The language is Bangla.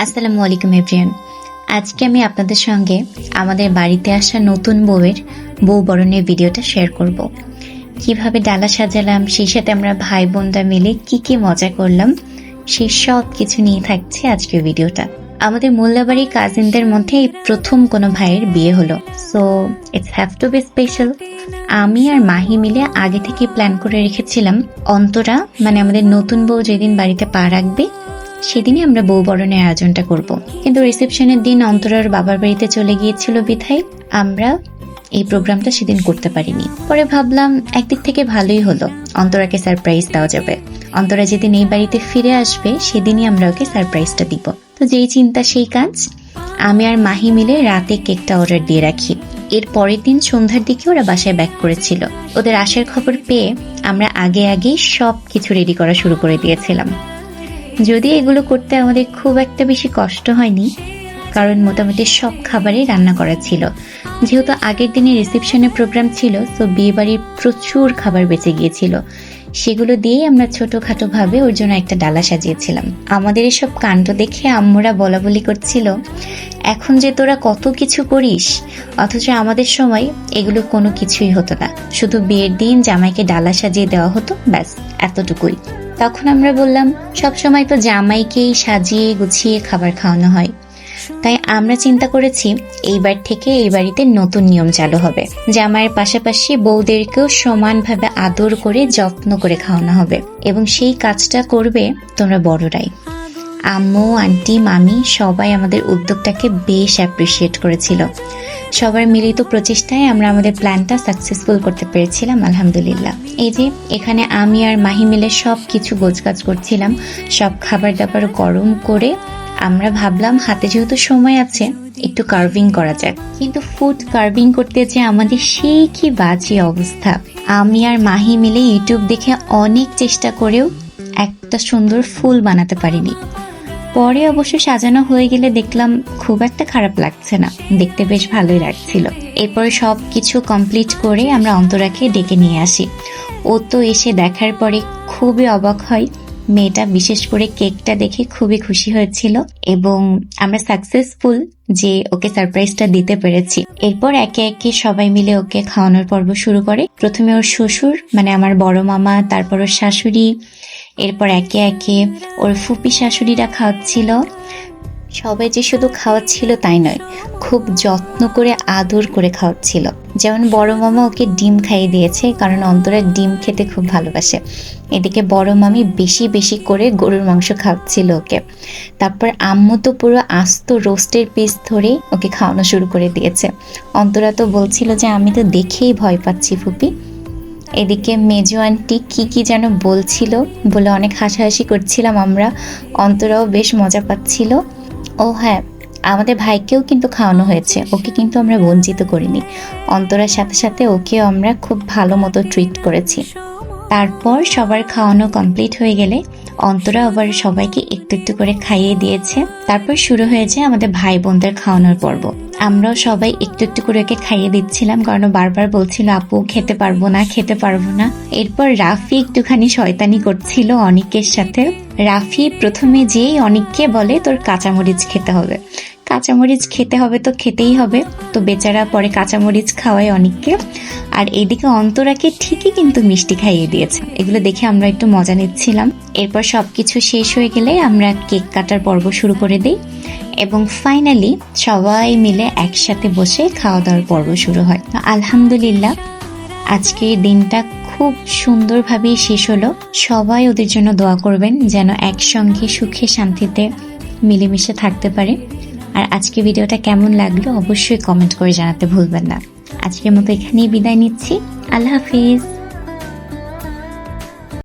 আসসালামু আলাইকুম এভরিওয়ান। আজকে আমি আপনাদের সঙ্গে আমাদের বাড়িতে আসা নতুন বউয়ের বউ বরণের ভিডিওটা শেয়ার করব। কিভাবে ডালা সাজালাম, সেই সাথে আমরা ভাই বোনরা মিলে কি মজা করলাম, সেই সব কিছু নিয়ে থাকছে আজকের ভিডিওটা। আমাদের মোল্লাবাড়ির কাজিনদের মধ্যে এই প্রথম কোনো ভাইয়ের বিয়ে হলো, so it's have to be special. আমি আর মাহি মিলে আগে থেকে প্ল্যান করে রেখেছিলাম অন্তরা মানে আমাদের নতুন বউ যেদিন বাড়িতে পা রাখবে সেদিনই আমরা বউ বরণের আয়োজনটা করব। কিন্তু রিসেপশনের দিন অন্তরার বাবার বাড়িতে চলে গিয়েছিল বিধায় আমরা এই প্রোগ্রামটা সেদিন করতে পারিনি। পরে ভাবলাম একদিক থেকে ভালোই হলো, অন্তরাকে সারপ্রাইজ দেওয়া যাবে। অন্তরা যেদিন এই বাড়িতে ফিরে আসবে সেদিনই আমরা ওকে সারপ্রাইজটা দিব। তো যেই চিন্তা সেই কাজ। আমি আর মাহি মিলে রাতে কেকটা অর্ডার দিয়ে রাখি। এর পরের দিন সন্ধ্যার দিকে ওরা বাসায় ব্যাক করেছিল। ওদের আসার খবর পেয়ে আমরা আগেই সব কিছু রেডি করা শুরু করে দিয়েছিলাম। যদি এগুলো করতে আমাদের খুব একটা বেশি কষ্ট হয়নি, কারণ মোটামুটি সব খাবারই রান্না করা ছিল। যেহেতু আগের দিনে রিসেপশনের প্রোগ্রাম ছিল, তো বিয়ে বাড়ির প্রচুর খাবার বেঁচে গিয়েছিল। সেগুলো দিয়েই আমরা ছোটখাটো ভাবে ওর জন্য একটা ডালা সাজিয়েছিলাম। আমাদের এসব কাণ্ড দেখে আম্মুরা বলা বলি করছিল, এখন যে তোরা কত কিছু করিস, অথচ আমাদের সময় এগুলো কোনো কিছুই হতো না। শুধু বিয়ের দিন জামাইকে ডালা সাজিয়ে দেওয়া হতো, ব্যাস এতটুকুই। তখন আমরা বললাম, সব সময় তো জামাইকেই সাজিয়ে গুছিয়ে খাবার খাওয়ানো হয়, তাই আমরা চিন্তা করেছি এইবার থেকে এই বাড়িতে নতুন নিয়ম চালু হবে। জামাইয়ের পাশাপাশি বউদেরকেও সমানভাবে আদর করে যত্ন করে খাওয়ানো হবে, এবং সেই কাজটা করবে তোমরা বড়রাই। আম্মু, আন্টি, মামি সবাই আমাদের উদ্যোগটাকে বেশ অ্যাপ্রিসিয়েট করেছিল। সবার মিলিত প্রচেষ্টায় আমরা আমাদের প্ল্যানটা সাকসেসফুল করতে পেরেছিলাম, আলহামদুলিল্লাহ। এই যে এখানে আমি আর মাহি মিলে সব কিছু গোছগাছ করছিলাম। সব খাবার দাবার গরম করে আমরা ভাবলাম হাতে যেহেতু সময় আছে একটু কার্ভিং করা যাক। কিন্তু ফুড কার্ভিং করতে যে আমাদের সেই কি বাজে অবস্থা। আমি আর মাহি মিলে ইউটিউব দেখে অনেক চেষ্টা করেও একটা সুন্দর ফুল বানাতে পারিনি। পরে অবশ্য সাজানো হয়ে গেলে দেখলাম খুব একটা খারাপ লাগছে না, দেখতে বেশ ভালোই লাগছিল। এরপর সব কিছু কমপ্লিট করে আমরা অন্তরাকে ডেকে নিয়ে আসি। ও তো এসে দেখার পরে খুবই অবাক হয়। মেয়েটা বিশেষ করে কেকটা দেখে খুবই খুশি হয়েছিল, এবং আমরা সাকসেসফুল যে ওকে সারপ্রাইজটা দিতে পেরেছি। এরপর একে একে সবাই মিলে ওকে খাওয়ানোর পর্ব শুরু করে। প্রথমে ওর শ্বশুর মানে আমার বড় মামা, তারপর ওর শাশুড়ি, এরপর একে একে ওর ফুপি শাশুড়িরা খাওয়াচ্ছিল। সবাই যে শুধু খাওয়াচ্ছিল তাই নয়, খুব যত্ন করে আদর করে খাওয়াচ্ছিল। যেমন বড় মামা ওকে ডিম খাইয়ে দিয়েছে, কারণ অন্তরা ডিম খেতে খুব ভালোবাসে। এদিকে বড় মামি বেশি করে গরুর মাংস খাওয়াচ্ছিল ওকে। তারপর আম্মু তো পুরো আস্ত রোস্টের পিস ধরে ওকে খাওয়ানো শুরু করে দিয়েছে। অন্তরা তো বলছিল যে আমি তো দেখেই ভয় পাচ্ছি ফুপি। এদিকে মেজো আন্টি কি যেন বলছিল, বলে অনেক হাসাহাসি করছিলাম আমরা। অন্তরাও বেশ মজা পাচ্ছিল। ও হ্যাঁ, আমাদের ভাইকেও কিন্তু খাওয়ানো হয়েছে, ওকে কিন্তু আমরা বঞ্চিত করিনি। অন্তরার সাথে সাথে ওকেও আমরা খুব ভালো মতো ট্রিট করেছি। তারপর সবার খাওয়ানো কমপ্লিট হয়ে গেলে অন্তরা আবার সবাইকে একটু করে খাইয়ে দিয়েছে। তারপর শুরু হয়েছে আমাদের ভাই বোনদের খাওয়ানোর পর্ব। আমরাও সবাই একটু করে ওকে খাইয়ে দিচ্ছিলাম, কারণ বারবার বলছিল আপু খেতে পারবো না। এরপর রাফি একটুখানি শয়তানি করছিল অনিকের সাথে। রাফি প্রথমে যেই অনিককে বলে তোর কাঁচামরিচ খেতে হবে, কাঁচামরিচ খেতে হবে তো খেতেই হবে। তো বেচারা পরে কাঁচামরিচ খাওয়ায় অনিককে, আর এদিকে অন্তরাকে ঠিকই কিন্তু মিষ্টি খাইয়ে দিয়েছে। এগুলো দেখে আমরা একটু মজা নিচ্ছিলাম। এরপর সবকিছু শেষ হয়ে গেলে আমরা কেক কাটার পর্ব শুরু করে দিই, এবং ফাইনালি সবাই মিলে একসাথে বসে খাওয়া দাওয়ার পর্ব শুরু হয়। আলহামদুলিল্লাহ আজকের দিনটা খুব সুন্দরভাবেই শেষ হলো। সবাই ওদের জন্য দোয়া করবেন যেন একসঙ্গে সুখে শান্তিতে মিলেমিশে থাকতে পারে। আর আজকে ভিডিওটা কেমন লাগলো অবশ্যই কমেন্ট করে জানাতে ভুলবেন না। আজকের মতো এখানেই বিদায় নিচ্ছি। আল্লাহ হাফিজ।